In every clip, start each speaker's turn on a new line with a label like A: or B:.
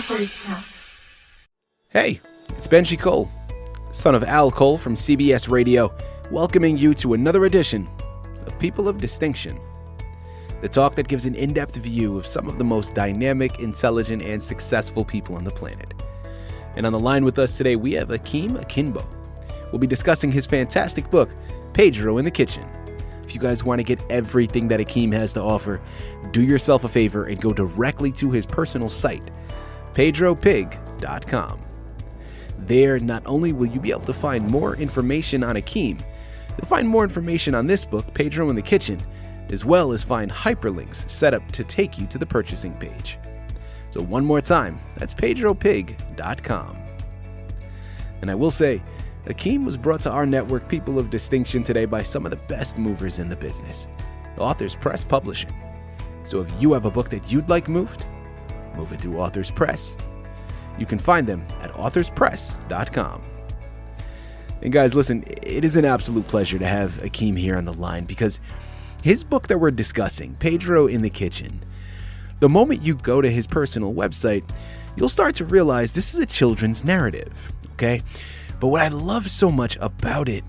A: Author's Press.
B: Hey, it's Benji Cole, son of Al Cole from CBS Radio, welcoming you to another edition of People of Distinction, the talk that gives an in-depth view of some of the most dynamic, intelligent, and successful people on the planet. And on the line with us today, we have Akeem Akinbo. We'll be discussing his fantastic book, Pedro in the Kitchen. If you guys want to get everything that Akeem has to offer, do yourself a favor and go directly to his personal site, pedropig.com. There, not only will you be able to find more information on Akeem, you'll find more information on this book, Pedro in the Kitchen, as well as find hyperlinks set up to take you to the purchasing page. So one more time, that's pedropig.com. And I will say, Akeem was brought to our network, People of Distinction, today by some of the best movers in the business, Authors Press Publishing. So if you have a book that you'd like moved, move it through Authors Press. You can find them at authorspress.com. And guys, listen, it is an absolute pleasure to have Akeem here on the line because his book that we're discussing, Pedro in the Kitchen, the moment you go to his personal website, you'll start to realize this is a children's narrative, okay? But what I love so much about it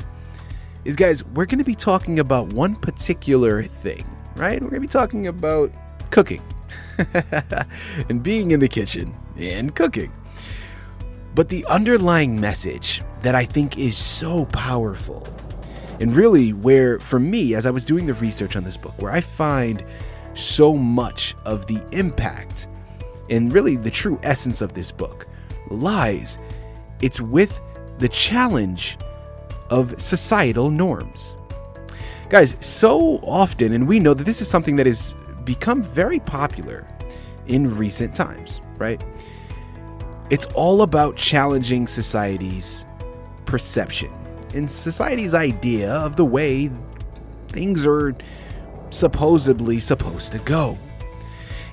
B: is, guys, we're going to be talking about one particular thing, right? We're going to be talking about cooking and being in the kitchen and cooking. But the underlying message that I think is so powerful, and really where, for me, as I was doing the research on this book, where I find so much of the impact and really the true essence of this book lies, it's with the challenge of societal norms. Guys, so often, and we know that this is something that has become very popular in recent times, right? It's all about challenging society's perception and society's idea of the way things are supposedly supposed to go.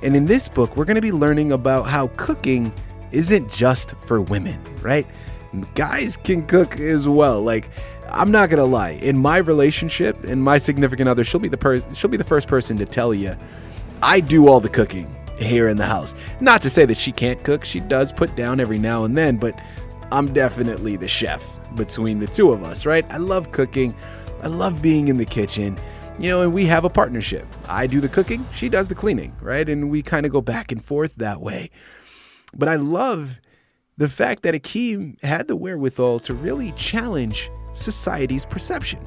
B: And in this book, we're going to be learning about how cooking isn't just for women, right? Guys can cook as well. Like, I'm not gonna lie, in my relationship, and my significant other, she'll be the first person to tell you I do all the cooking here in the house. Not to say that she can't cook, she does put down every now and then, but I'm definitely the chef between the two of us, right? I love cooking, I love being in the kitchen, and we have a partnership. I do the cooking, she does the cleaning, right? And we kind of go back and forth that way. But I love the fact that Akeem had the wherewithal to really challenge society's perception.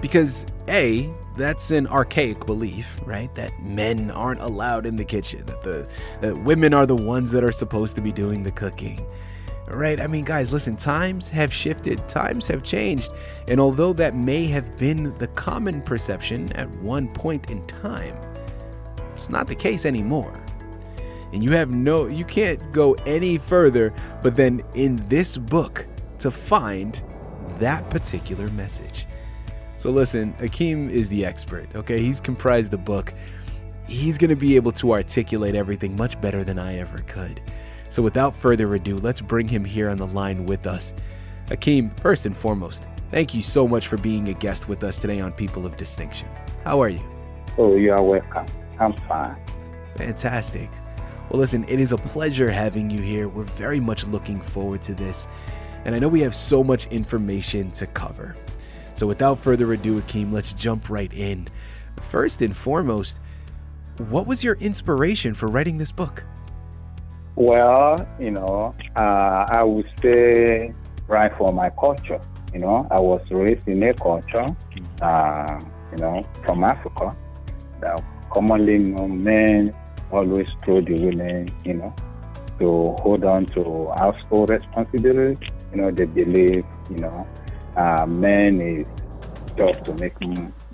B: Because A, that's an archaic belief, right? That men aren't allowed in the kitchen, that women are the ones that are supposed to be doing the cooking, right? I mean, guys, listen, times have shifted, times have changed. And although that may have been the common perception at one point in time, it's not the case anymore. And you can't go any further but then in this book to find that particular message. So listen, Akeem is the expert, okay? He's comprised the book. He's going to be able to articulate everything much better than I ever could. So without further ado, let's bring him here on the line with us. Akeem, first and foremost, thank you so much for being a guest with us today on People of Distinction. How are you?
C: Oh, you are welcome. I'm fine.
B: Fantastic. Well, listen, it is a pleasure having you here. We're very much looking forward to this. And I know we have so much information to cover. So without further ado, Akeem, let's jump right in. First and foremost, what was your inspiration for writing this book?
C: Well, I would say right for my culture. I was raised in a culture, from Africa. That commonly men always told the women, to hold on to household responsibility. They believe, men is just to make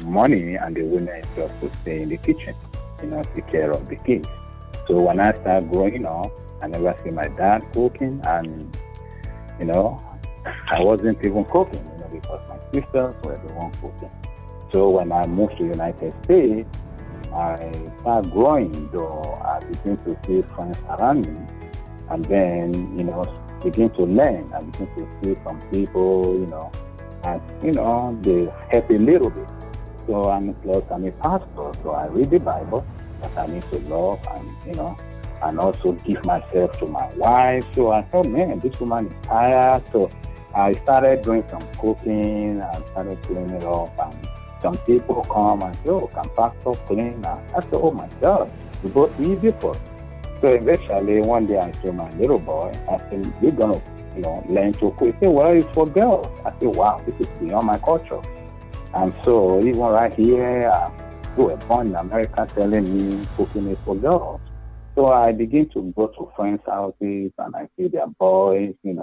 C: money and the women is just to stay in the kitchen, take care of the kids. So when I started growing up, I never see my dad cooking, and, I wasn't even cooking, because my sisters were the ones cooking. So when I moved to the United States, I started growing, though I began to see friends around me, and then, begin to learn. I begin to see some people, and, they help a little bit. So I'm a pastor, so I read the Bible, that I need to love and, and also give myself to my wife. So I thought, man, this woman is tired. So I started doing some cooking and started cleaning it up. And some people come and say, oh, can Pastor clean? And I said, oh my God, it's both easy for us. So eventually, one day I told my little boy, I said, you're going to learn to cook. He said, well, it's for girls. I said, wow, this is beyond my culture. And so even right here, we were born in America telling me cooking is for girls. So I begin to go to friends' houses and I see their boys, they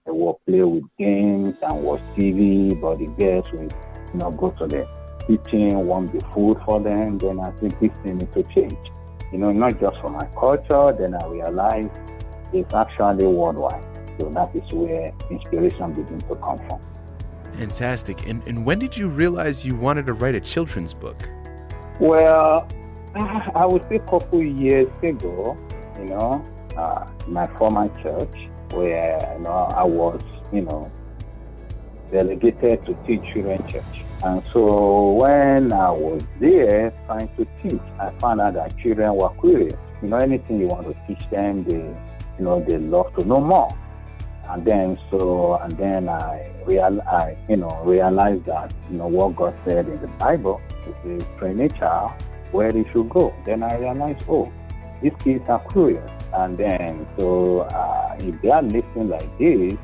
C: will play with games and watch TV, but the girls will, go to the kitchen, want the food for them. Then I think this thing needs to change. Not just for my culture. Then I realized it's actually worldwide. So that is where inspiration begins to come from.
B: Fantastic. And when did you realize you wanted to write a children's book?
C: Well, I would say a couple years ago, my former church, where I was, delegated to teach children church. And so when I was there trying to teach, I found out that children were curious. Anything you want to teach them, they love to know more. And then I realized that, what God said in the Bible, is train a child where they should go. Then I realized, these kids are curious. And then, if they are listening like this,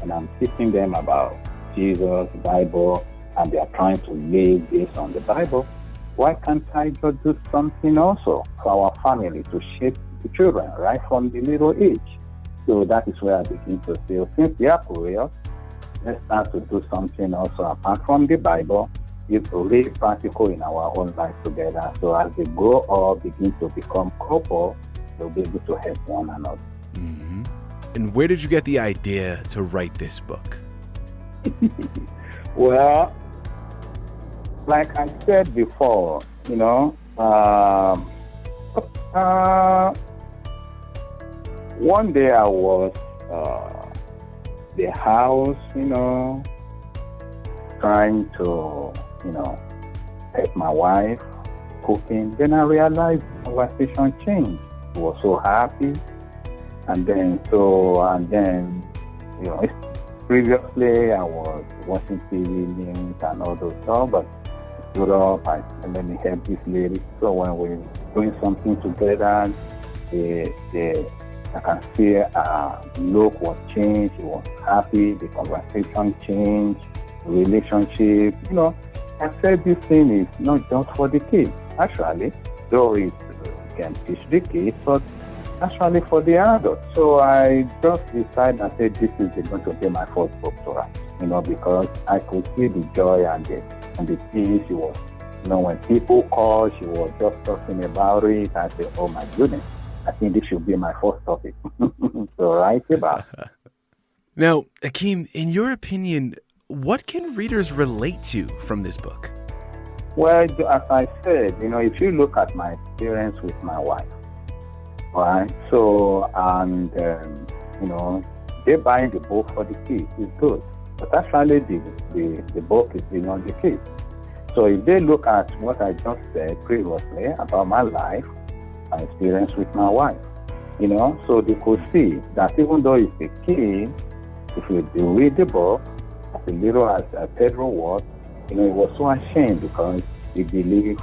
C: and I'm teaching them about Jesus, Bible, and they are trying to live based on the Bible, why can't I just do something also for our family to shape the children right from the little age? So that is where I begin to say, since they are curious, let's start to do something also apart from the Bible. It's really practical in our own life together. So as they grow up, begin to become couple, they'll be able to help one another.
B: Mm-hmm. And where did you get the idea to write this book?
C: Well, like I said before, one day I was the house, trying to, help my wife cooking. Then I realized the conversation changed. I was so happy. And then, previously I was watching TV news and all those stuff, but I stood up and let me help this lady. So when we're doing something together, I can see her look was changed. She was happy. The conversation changed. The relationship. I said this thing is not just for the kids. Actually, though it can teach the kids, but actually for the adults. So I just decided, I said, this is going to be my first book to write. Because I could see the joy and the peace. She was, when people call, she was just talking about it. I said, oh my goodness. I think this should be my first topic. So write about.
B: Now, Akeem, in your opinion, what can readers relate to from this book?
C: Well, as I said, if you look at my experience with my wife, right? So, and, they buying the book for the kids is good. But actually, the book is beyond the kids. So if they look at what I just said previously about my life, my experience with my wife, so they could see that even though it's a kid, if you read the book, as little as Pedro was, he was so ashamed because he believed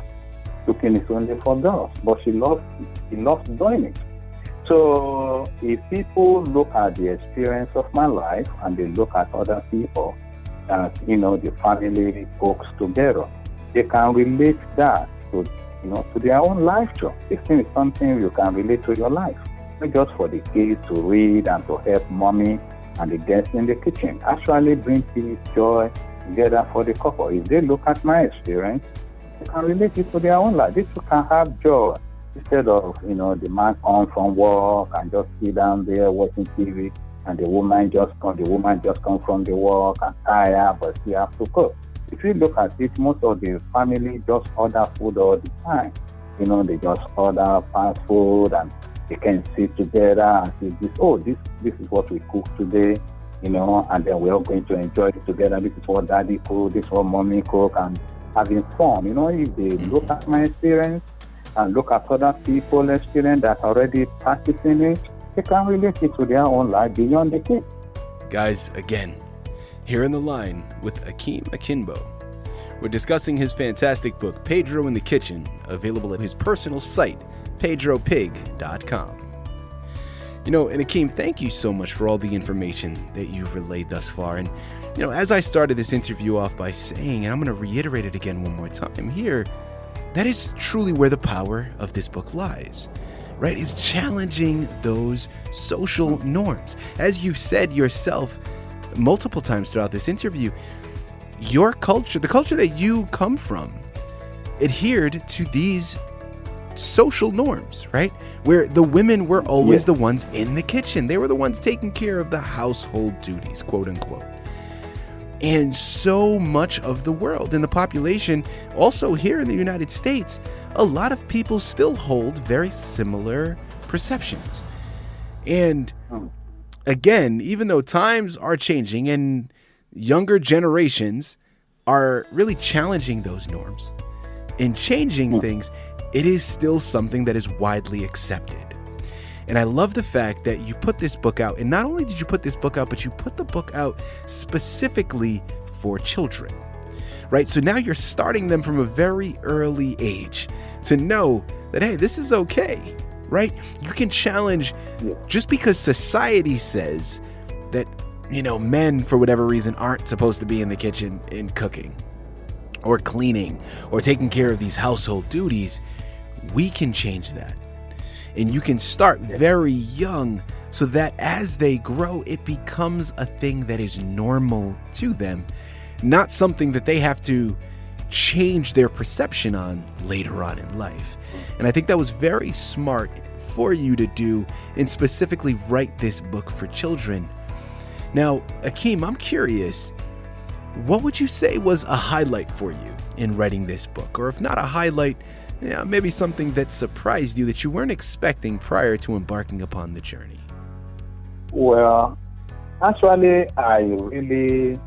C: cooking is only for girls, but he loves doing it. So if people look at the experience of my life and they look at other people that, the family cooks together, they can relate that to their own life too. This thing is something you can relate to your life. Not just for the kids to read and to help mommy and the guests in the kitchen. Actually bring peace, joy together for the couple. If they look at my experience, they can relate it to their own life. This can have joy instead of, the man comes from work and just sit down there watching TV, and the woman just comes from the work and tired, but she has to cook. If you look at it, most of the family just order food all the time. They just order fast food and they can sit together and say, this is what we cook today, and then we're all going to enjoy it together. This is what daddy cook, this is what mommy cook, and having fun. If they look at my experience and look at other people's experience that are already practicing it, they can relate it to their own life beyond the kids.
B: Guys, again, here in the line with Akeem Akinbo. We're discussing his fantastic book, Pedro in the Kitchen, available at his personal site, pedropig.com. And Akeem, thank you so much for all the information that you've relayed thus far. And, as I started this interview off by saying, and I'm going to reiterate it again one more time here, that is truly where the power of this book lies, right? It's challenging those social norms. As you've said yourself multiple times throughout this interview, your culture, the culture that you come from, adhered to these social norms, right? Where the women were always the ones in the kitchen. They were the ones taking care of the household duties, quote unquote. And so much of the world and the population, also here in the United States, a lot of people still hold very similar perceptions. And again, even though times are changing and younger generations are really challenging those norms and changing things, it is still something that is widely accepted. And I love the fact that you put this book out. And not only did you put this book out, but you put the book out specifically for children, right? So now you're starting them from a very early age to know that, hey, this is okay, right? You can challenge just because society says that, men, for whatever reason, aren't supposed to be in the kitchen and cooking or cleaning or taking care of these household duties. We can change that. And you can start very young so that as they grow, it becomes a thing that is normal to them, not something that they have to change their perception on later on in life. And I think that was very smart for you to do and specifically write this book for children. Now, Akeem, I'm curious, what would you say was a highlight for you in writing this book? Or if not a highlight, maybe something that surprised you that you weren't expecting prior to embarking upon the journey?
C: Well, actually, I really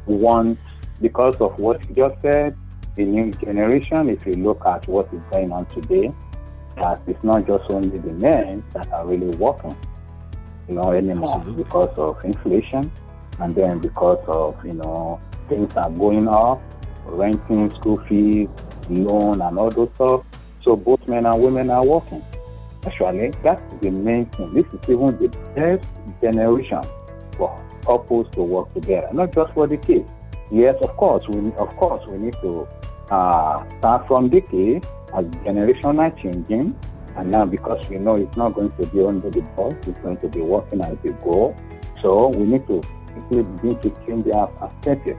C: want, because of what you just said, the new generation, if you look at what is going on today, that it's not just only the men that are really working, anymore. Absolutely. Because of inflation, and then because of, things are going up, renting, school fees, loan, and all those stuff. So both men and women are working. Actually, that's the main thing. This is even the best generation for couples to work together, not just for the kids. Yes, of course, we need to start from the kids as generation are changing, and now because we know it's not going to be only the boss, it's going to be working as they go. So we need to begin to change their perspective,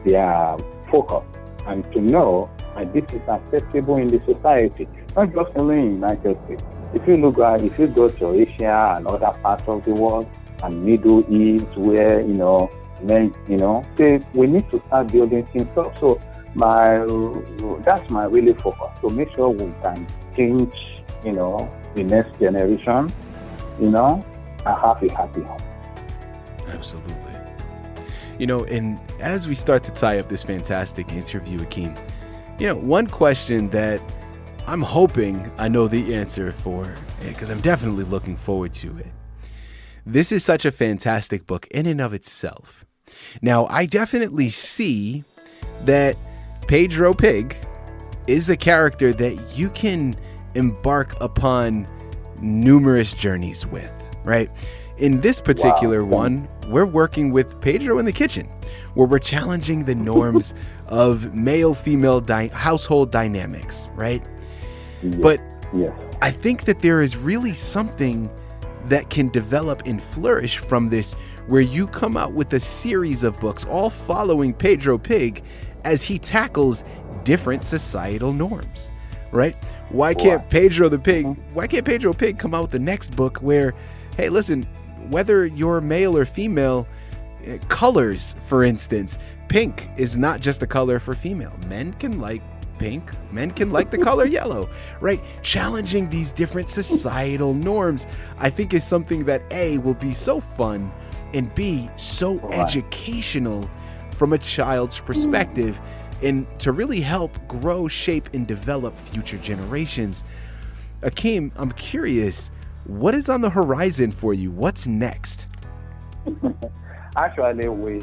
C: their focus, and to know that this is acceptable in the society, not just only in the United States. If you go to Asia and other parts of the world and Middle East, where men, we need to start building things up. So that's my really focus, to make sure we can change, the next generation, and have a happy home.
B: Absolutely. And as we start to tie up this fantastic interview, Akeem, one question that I'm hoping I know the answer for, because I'm definitely looking forward to it. This is such a fantastic book in and of itself. Now, I definitely see that Pedro Pig is a character that you can embark upon numerous journeys with, right? In this particular one, we're working with Pedro in the Kitchen, where we're challenging the norms of male-female household dynamics, right?
C: Yes.
B: But I think that there is really something that can develop and flourish from this, where you come out with a series of books all following Pedro Pig as he tackles different societal norms, right? Why can't Pedro Pig come out with the next book where, hey, listen, whether you're male or female, colors, for instance, pink is not just a color for female. Men can like pink, men can like the color yellow, right? Challenging these different societal norms, I think, is something that A, will be so fun, and B, so educational from a child's perspective, and to really help grow, shape, and develop future generations. Akeem, I'm curious, what is on the horizon for you? What's next?
C: Actually, we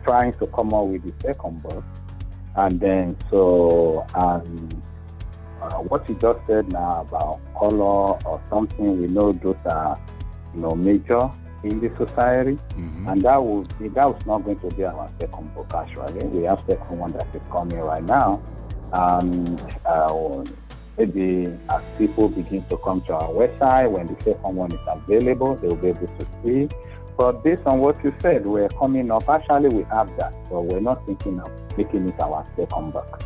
C: trying to come up with the second book, and then what you just said now about color or something, we know those are major in the society, and that was not going to be our second book. Actually, we have second one that is coming right now, and maybe as people begin to come to our website, when the second one is available, they will be able to see. But based on what you said, we're coming up. Actually, we have that, so we're not thinking of making it our second book,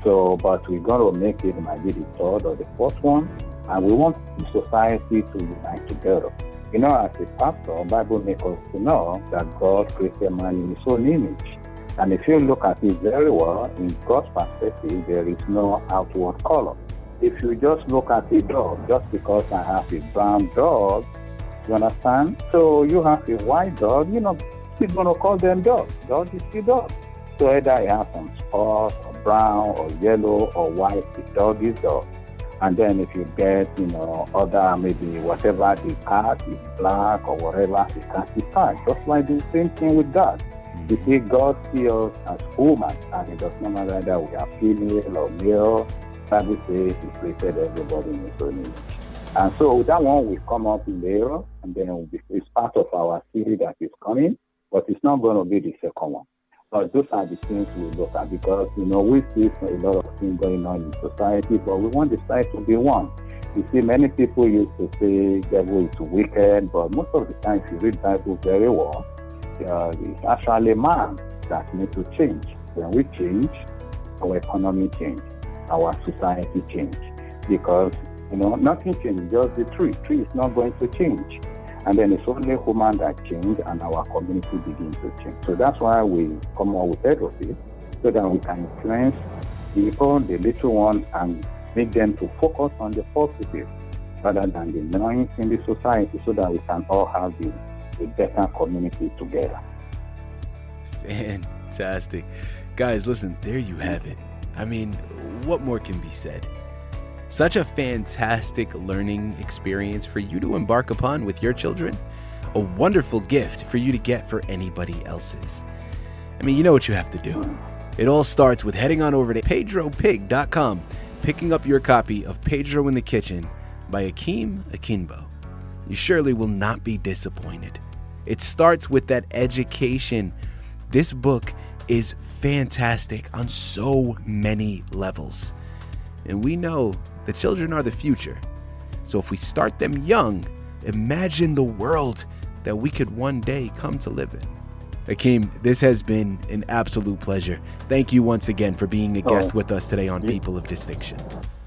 C: So, but we're going to make it maybe the third or the fourth one, and we want the society to unite together. As a pastor, Bible makes us to know that God created man in His own image, and if you look at it very well, in God's perspective, there is no outward color. If you just look at a dog, just because I have a brown dog, you understand? So you have a white dog, you're going to call them dog. Dog is still dog. So either you have some spots, or brown, or yellow, or white, the dog is dog. And then if you get, other, maybe whatever the cat is black or whatever, the cat is white. Just like the same thing with God. You see, God sees us as human, and it does not matter whether we are female or male. The Bible says He created everybody in His own image. And so that one will come up later, and then it's part of our series that is coming, but it's not going to be the second one. But those are the things we look at, because, we see a lot of things going on in society, but we want the society to be one. You see, many people used to say devil is wicked, but most of the time, if you read the Bible very well, it's actually man that needs to change. When we change, our economy change, our society change, because nothing changes, just the tree. Tree is not going to change. And then it's only human that change, and our community begins to change. So that's why we come up with Pedro, so that we can influence people, the little ones, and make them to focus on the positive rather than the noise in the society, so that we can all have a better community together.
B: Fantastic. Guys, listen, there you have it. I mean, what more can be said? Such a fantastic learning experience for you to embark upon with your children. A wonderful gift for you to get for anybody else's. I mean, you know what you have to do. It all starts with heading on over to pedropig.com, picking up your copy of Pedro in the Kitchen by Akeem Akinbo. You surely will not be disappointed. It starts with that education. This book is fantastic on so many levels. And we know the children are the future. So if we start them young, imagine the world that we could one day come to live in. Akeem, this has been an absolute pleasure. Thank you once again for being a guest with us today on People of Distinction.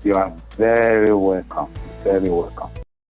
C: You are very welcome. Very welcome.